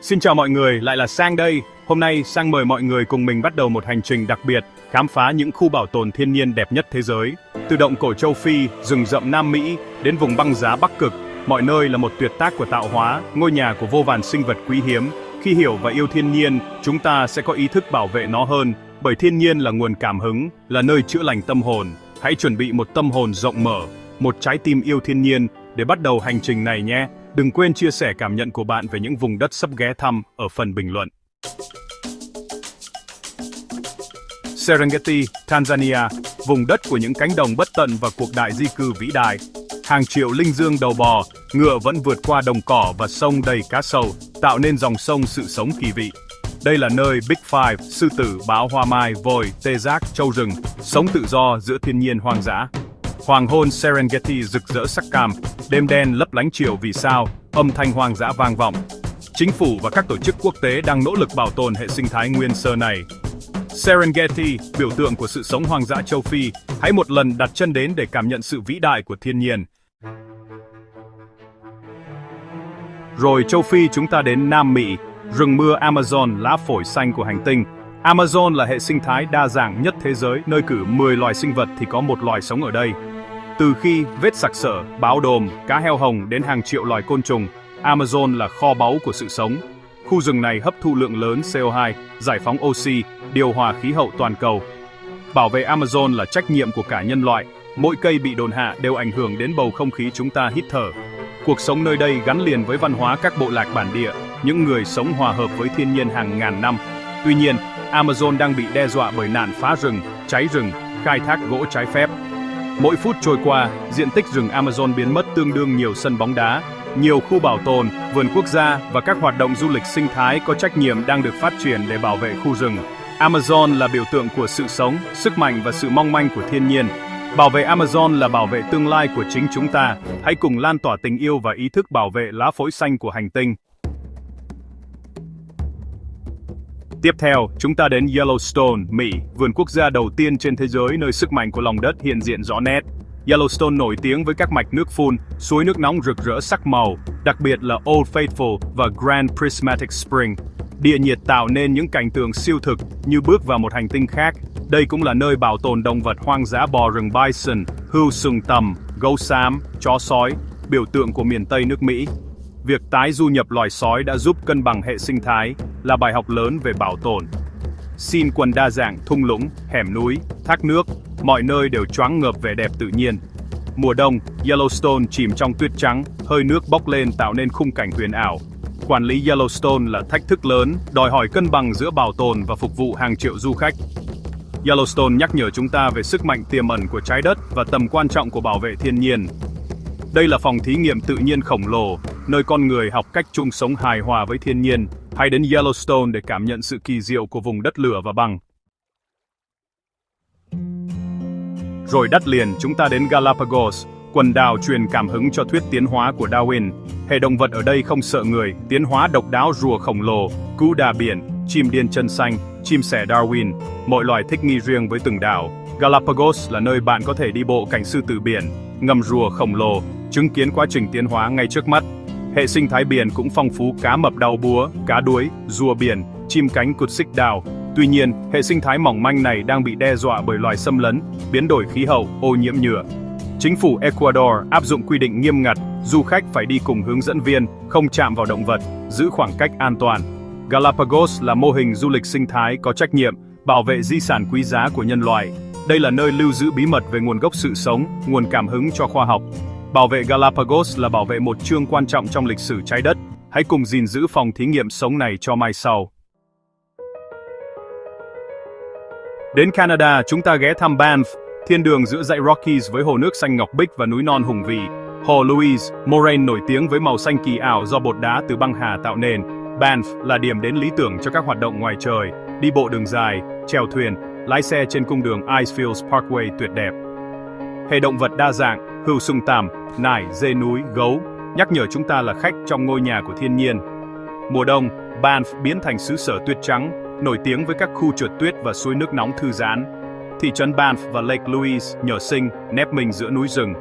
Xin chào mọi người, lại là Sang đây. Hôm nay Sang mời mọi người cùng mình bắt đầu một hành trình đặc biệt, khám phá những khu bảo tồn thiên nhiên đẹp nhất thế giới. Từ động cổ châu Phi, rừng rậm Nam Mỹ, đến vùng băng giá Bắc Cực, mọi nơi là một tuyệt tác của tạo hóa, ngôi nhà của vô vàn sinh vật quý hiếm. Khi hiểu và yêu thiên nhiên, chúng ta sẽ có ý thức bảo vệ nó hơn, bởi thiên nhiên là nguồn cảm hứng, là nơi chữa lành tâm hồn. Hãy chuẩn bị một tâm hồn rộng mở, một trái tim yêu thiên nhiên để bắt đầu hành trình này nhé. Đừng quên chia sẻ cảm nhận của bạn về những vùng đất sắp ghé thăm ở phần bình luận. Serengeti, Tanzania, vùng đất của những cánh đồng bất tận và cuộc đại di cư vĩ đại. Hàng triệu linh dương đầu bò, ngựa vẫn vượt qua đồng cỏ và sông đầy cá sấu, tạo nên dòng sông sự sống kỳ vị. Đây là nơi Big Five, sư tử, báo hoa mai, voi, tê giác, trâu rừng, sống tự do giữa thiên nhiên hoang dã. Hoàng hôn Serengeti rực rỡ sắc cam, đêm đen lấp lánh chiều vì sao, âm thanh hoang dã vang vọng. Chính phủ và các tổ chức quốc tế đang nỗ lực bảo tồn hệ sinh thái nguyên sơ này. Serengeti, biểu tượng của sự sống hoang dã châu Phi, hãy một lần đặt chân đến để cảm nhận sự vĩ đại của thiên nhiên. Rồi châu Phi chúng ta đến Nam Mỹ, rừng mưa Amazon lá phổi xanh của hành tinh. Amazon là hệ sinh thái đa dạng nhất thế giới, nơi cử 10 loài sinh vật thì có một loài sống ở đây. Từ khi vết sặc sỡ, báo đồm, cá heo hồng đến hàng triệu loài côn trùng, Amazon là kho báu của sự sống. Khu rừng này hấp thụ lượng lớn CO2, giải phóng oxy, điều hòa khí hậu toàn cầu. Bảo vệ Amazon là trách nhiệm của cả nhân loại. Mỗi cây bị đốn hạ đều ảnh hưởng đến bầu không khí chúng ta hít thở. Cuộc sống nơi đây gắn liền với văn hóa các bộ lạc bản địa, những người sống hòa hợp với thiên nhiên hàng ngàn năm. Tuy nhiên, Amazon đang bị đe dọa bởi nạn phá rừng, cháy rừng, khai thác gỗ trái phép. Mỗi phút trôi qua, diện tích rừng Amazon biến mất tương đương nhiều sân bóng đá. Nhiều khu bảo tồn, vườn quốc gia và các hoạt động du lịch sinh thái có trách nhiệm đang được phát triển để bảo vệ khu rừng. Amazon là biểu tượng của sự sống, sức mạnh và sự mong manh của thiên nhiên. Bảo vệ Amazon là bảo vệ tương lai của chính chúng ta. Hãy cùng lan tỏa tình yêu và ý thức bảo vệ lá phổi xanh của hành tinh. Tiếp theo, chúng ta đến Yellowstone, Mỹ, vườn quốc gia đầu tiên trên thế giới nơi sức mạnh của lòng đất hiện diện rõ nét. Yellowstone nổi tiếng với các mạch nước phun, suối nước nóng rực rỡ sắc màu, đặc biệt là Old Faithful và Grand Prismatic Spring. Địa nhiệt tạo nên những cảnh tượng siêu thực như bước vào một hành tinh khác. Đây cũng là nơi bảo tồn động vật hoang dã bò rừng bison, hươu sừng tầm, gấu xám, chó sói, biểu tượng của miền Tây nước Mỹ. Việc tái du nhập loài sói đã giúp cân bằng hệ sinh thái, là bài học lớn về bảo tồn. Scene quần đa dạng, thung lũng, hẻm núi, thác nước, mọi nơi đều choáng ngợp vẻ đẹp tự nhiên. Mùa đông, Yellowstone chìm trong tuyết trắng, hơi nước bốc lên tạo nên khung cảnh huyền ảo. Quản lý Yellowstone là thách thức lớn, đòi hỏi cân bằng giữa bảo tồn và phục vụ hàng triệu du khách. Yellowstone nhắc nhở chúng ta về sức mạnh tiềm ẩn của trái đất và tầm quan trọng của bảo vệ thiên nhiên. Đây là phòng thí nghiệm tự nhiên khổng lồ, nơi con người học cách chung sống hài hòa với thiên nhiên. Hãy đến Yellowstone để cảm nhận sự kỳ diệu của vùng đất lửa và băng. Rồi đất liền, chúng ta đến Galapagos, quần đảo truyền cảm hứng cho thuyết tiến hóa của Darwin. Hệ động vật ở đây không sợ người, tiến hóa độc đáo rùa khổng lồ, cú đà biển, chim điên chân xanh, chim sẻ Darwin, mỗi loài thích nghi riêng với từng đảo. Galapagos là nơi bạn có thể đi bộ cạnh sư tử biển, ngầm rùa khổng lồ, chứng kiến quá trình tiến hóa ngay trước mắt. Hệ sinh thái biển cũng phong phú cá mập đau búa, cá đuối, rùa biển, chim cánh cụt xích đào. Tuy nhiên, hệ sinh thái mỏng manh này đang bị đe dọa bởi loài xâm lấn, biến đổi khí hậu, ô nhiễm nhựa. Chính phủ Ecuador áp dụng quy định nghiêm ngặt, du khách phải đi cùng hướng dẫn viên, không chạm vào động vật, giữ khoảng cách an toàn. Galapagos là mô hình du lịch sinh thái có trách nhiệm, bảo vệ di sản quý giá của nhân loại. Đây là nơi lưu giữ bí mật về nguồn gốc sự sống, nguồn cảm hứng cho khoa học. Bảo vệ Galapagos là bảo vệ một chương quan trọng trong lịch sử trái đất. Hãy cùng gìn giữ phòng thí nghiệm sống này cho mai sau. Đến Canada, chúng ta ghé thăm Banff, thiên đường giữa dãy Rockies với hồ nước xanh ngọc bích và núi non hùng vĩ. Hồ Louise, Moraine nổi tiếng với màu xanh kỳ ảo do bột đá từ băng hà tạo nên. Banff là điểm đến lý tưởng cho các hoạt động ngoài trời, đi bộ đường dài, chèo thuyền, lái xe trên cung đường Icefields Parkway tuyệt đẹp. Hệ động vật đa dạng, hươu sừng tằm, nải, dê núi, gấu, nhắc nhở chúng ta là khách trong ngôi nhà của thiên nhiên. Mùa đông, Banff biến thành xứ sở tuyết trắng, nổi tiếng với các khu trượt tuyết và suối nước nóng thư giãn. Thị trấn Banff và Lake Louise nhỏ xinh, nép mình giữa núi rừng.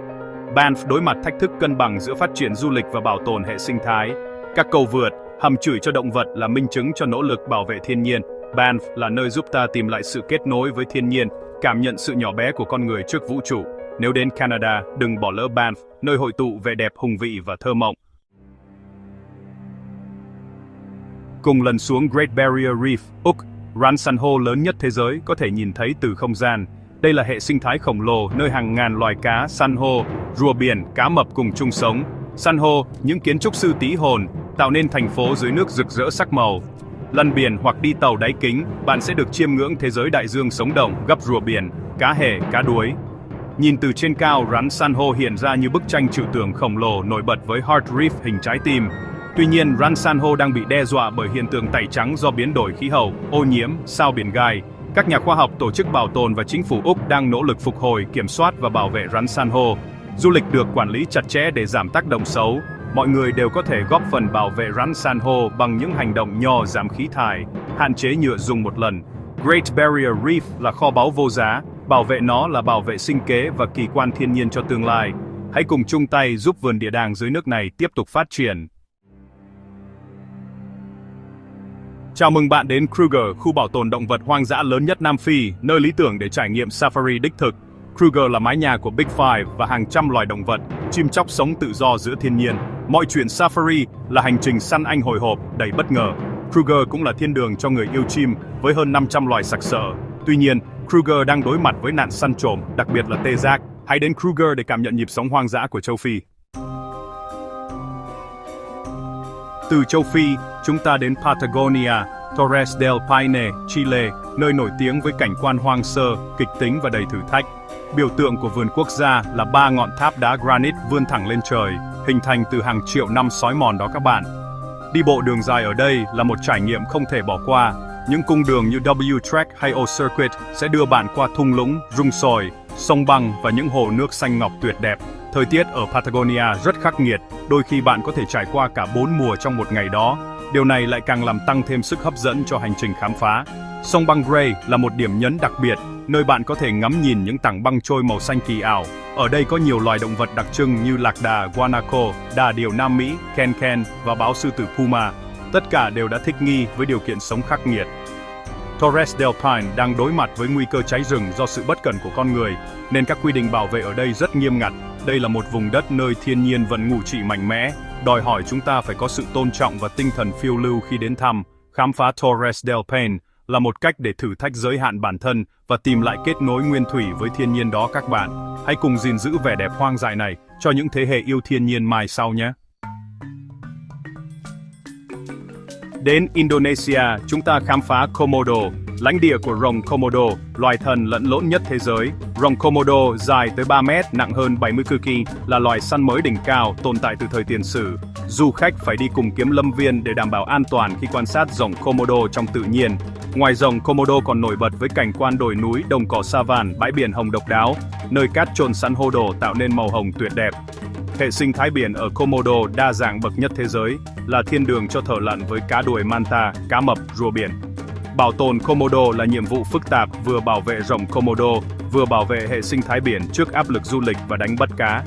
Banff đối mặt thách thức cân bằng giữa phát triển du lịch và bảo tồn hệ sinh thái. Các cầu vượt, Hầm chửi cho động vật là minh chứng cho nỗ lực bảo vệ thiên nhiên. Banff là nơi giúp ta tìm lại sự kết nối với thiên nhiên, cảm nhận sự nhỏ bé của con người trước vũ trụ. Nếu đến Canada, đừng bỏ lỡ Banff, nơi hội tụ vẻ đẹp hùng vĩ và thơ mộng. Cùng lần xuống Great Barrier Reef, Úc, rắn san hô lớn nhất thế giới có thể nhìn thấy từ không gian. Đây là hệ sinh thái khổng lồ nơi hàng ngàn loài cá, san hô, rùa biển, cá mập cùng chung sống. San hô, những kiến trúc sư tí hồn, tạo nên thành phố dưới nước rực rỡ sắc màu. Lặn biển hoặc đi tàu đáy kính, bạn sẽ được chiêm ngưỡng thế giới đại dương sống động, gấp rùa biển, cá hề, cá đuối. Nhìn từ trên cao, rắn san hô hiện ra như bức tranh trừu tượng khổng lồ nổi bật với Heart Reef hình trái tim. Tuy nhiên, rắn san hô đang bị đe dọa bởi hiện tượng tẩy trắng do biến đổi khí hậu, ô nhiễm, sao biển gai. Các nhà khoa học, tổ chức bảo tồn và chính phủ Úc đang nỗ lực phục hồi, kiểm soát và bảo vệ rắn san hô. Du lịch được quản lý chặt chẽ để giảm tác động xấu. Mọi người đều có thể góp phần bảo vệ rắn san hô bằng những hành động nhỏ giảm khí thải, hạn chế nhựa dùng một lần. Great Barrier Reef là kho báu vô giá, bảo vệ nó là bảo vệ sinh kế và kỳ quan thiên nhiên cho tương lai. Hãy cùng chung tay giúp vườn địa đàng dưới nước này tiếp tục phát triển. Chào mừng bạn đến Kruger, khu bảo tồn động vật hoang dã lớn nhất Nam Phi, nơi lý tưởng để trải nghiệm safari đích thực. Kruger là mái nhà của Big Five và hàng trăm loài động vật, chim chóc sống tự do giữa thiên nhiên. Mọi chuyện safari là hành trình săn anh hồi hộp, đầy bất ngờ. Kruger cũng là thiên đường cho người yêu chim, với hơn 500 loài sặc sỡ. Tuy nhiên, Kruger đang đối mặt với nạn săn trộm, đặc biệt là tê giác. Hãy đến Kruger để cảm nhận nhịp sống hoang dã của châu Phi. Từ châu Phi, chúng ta đến Patagonia, Torres del Paine, Chile, nơi nổi tiếng với cảnh quan hoang sơ, kịch tính và đầy thử thách. Biểu tượng của vườn quốc gia là 3 ngọn tháp đá granite vươn thẳng lên trời, hình thành từ hàng triệu năm xói mòn đó các bạn. Đi bộ đường dài ở đây là một trải nghiệm không thể bỏ qua. Những cung đường như W Trek hay O Circuit sẽ đưa bạn qua thung lũng, rung sỏi, sông băng và những hồ nước xanh ngọc tuyệt đẹp. Thời tiết ở Patagonia rất khắc nghiệt, đôi khi bạn có thể trải qua cả 4 mùa trong một ngày đó. Điều này lại càng làm tăng thêm sức hấp dẫn cho hành trình khám phá. Sông băng Gray là một điểm nhấn đặc biệt, nơi bạn có thể ngắm nhìn những tảng băng trôi màu xanh kỳ ảo. Ở đây có nhiều loài động vật đặc trưng như lạc đà guanaco, đà điểu Nam Mỹ, ken và báo sư tử puma. Tất cả đều đã thích nghi với điều kiện sống khắc nghiệt. Torres del Paine đang đối mặt với nguy cơ cháy rừng do sự bất cẩn của con người, nên các quy định bảo vệ ở đây rất nghiêm ngặt. Đây là một vùng đất nơi thiên nhiên vẫn ngủ trị mạnh mẽ, đòi hỏi chúng ta phải có sự tôn trọng và tinh thần phiêu lưu khi đến thăm. Khám phá Torres del Paine là một cách để thử thách giới hạn bản thân và tìm lại kết nối nguyên thủy với thiên nhiên đó các bạn. Hãy cùng gìn giữ vẻ đẹp hoang dại này cho những thế hệ yêu thiên nhiên mai sau nhé. Đến Indonesia, chúng ta khám phá Komodo, lãnh địa của rồng Komodo, loài thần lẫn lộn nhất thế giới. Rồng Komodo dài tới 3 mét, nặng hơn 70 kg, là loài săn mới đỉnh cao tồn tại từ thời tiền sử. Du khách phải đi cùng kiếm lâm viên để đảm bảo an toàn khi quan sát rồng Komodo trong tự nhiên. Ngoài rồng, Komodo còn nổi bật với cảnh quan đồi núi, đồng cỏ savan, bãi biển hồng độc đáo, nơi cát chôn san hô đổ tạo nên màu hồng tuyệt đẹp. Hệ sinh thái biển ở Komodo đa dạng bậc nhất thế giới, là thiên đường cho thợ lặn với cá đuổi manta, cá mập, rùa biển. Bảo tồn Komodo là nhiệm vụ phức tạp, vừa bảo vệ rồng Komodo, vừa bảo vệ hệ sinh thái biển trước áp lực du lịch và đánh bắt cá.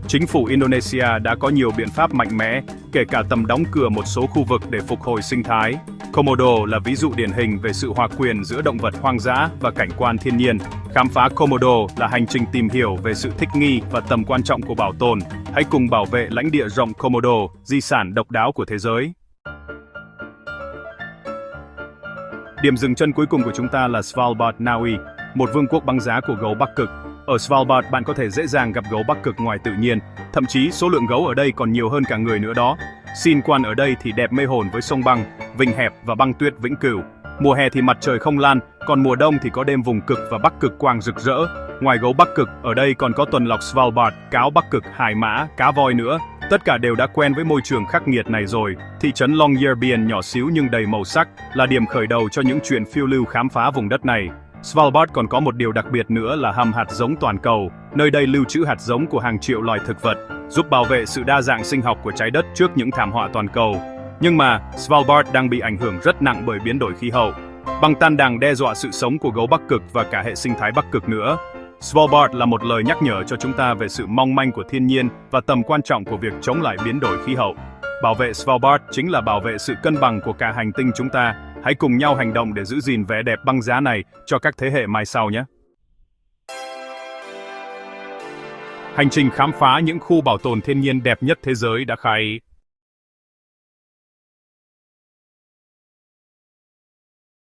Chính phủ Indonesia đã có nhiều biện pháp mạnh mẽ, kể cả tầm đóng cửa một số khu vực để phục hồi sinh thái. Komodo là ví dụ điển hình về sự hòa quyện giữa động vật hoang dã và cảnh quan thiên nhiên. Khám phá Komodo là hành trình tìm hiểu về sự thích nghi và tầm quan trọng của bảo tồn. Hãy cùng bảo vệ lãnh địa rồng Komodo, di sản độc đáo của thế giới. Điểm dừng chân cuối cùng của chúng ta là Svalbard, Na Uy, một vương quốc băng giá của gấu Bắc Cực. Ở Svalbard, bạn có thể dễ dàng gặp gấu Bắc Cực ngoài tự nhiên, thậm chí số lượng gấu ở đây còn nhiều hơn cả người nữa đó. Scene quan ở đây thì đẹp mê hồn với sông băng, vịnh hẹp và băng tuyết vĩnh cửu. Mùa hè thì mặt trời không lan, còn mùa đông thì có đêm vùng cực và Bắc Cực quang rực rỡ. Ngoài gấu Bắc Cực, ở đây còn có tuần lộc Svalbard, cáo Bắc Cực, hải mã, cá voi nữa. Tất cả đều đã quen với môi trường khắc nghiệt này rồi. Thị trấn Longyearbyen nhỏ xíu nhưng đầy màu sắc là điểm khởi đầu cho những chuyện phiêu lưu khám phá vùng đất này. Svalbard còn có một điều đặc biệt nữa là hầm hạt giống toàn cầu. Nơi đây lưu trữ hạt giống của hàng triệu loài thực vật, giúp bảo vệ sự đa dạng sinh học của trái đất trước những thảm họa toàn cầu. Nhưng mà, Svalbard đang bị ảnh hưởng rất nặng bởi biến đổi khí hậu. Băng tan đang đe dọa sự sống của gấu Bắc Cực và cả hệ sinh thái Bắc Cực nữa. Svalbard là một lời nhắc nhở cho chúng ta về sự mong manh của thiên nhiên và tầm quan trọng của việc chống lại biến đổi khí hậu. Bảo vệ Svalbard chính là bảo vệ sự cân bằng của cả hành tinh chúng ta. Hãy cùng nhau hành động để giữ gìn vẻ đẹp băng giá này cho các thế hệ mai sau nhé. Hành trình khám phá những khu bảo tồn thiên nhiên đẹp nhất thế giới đã khai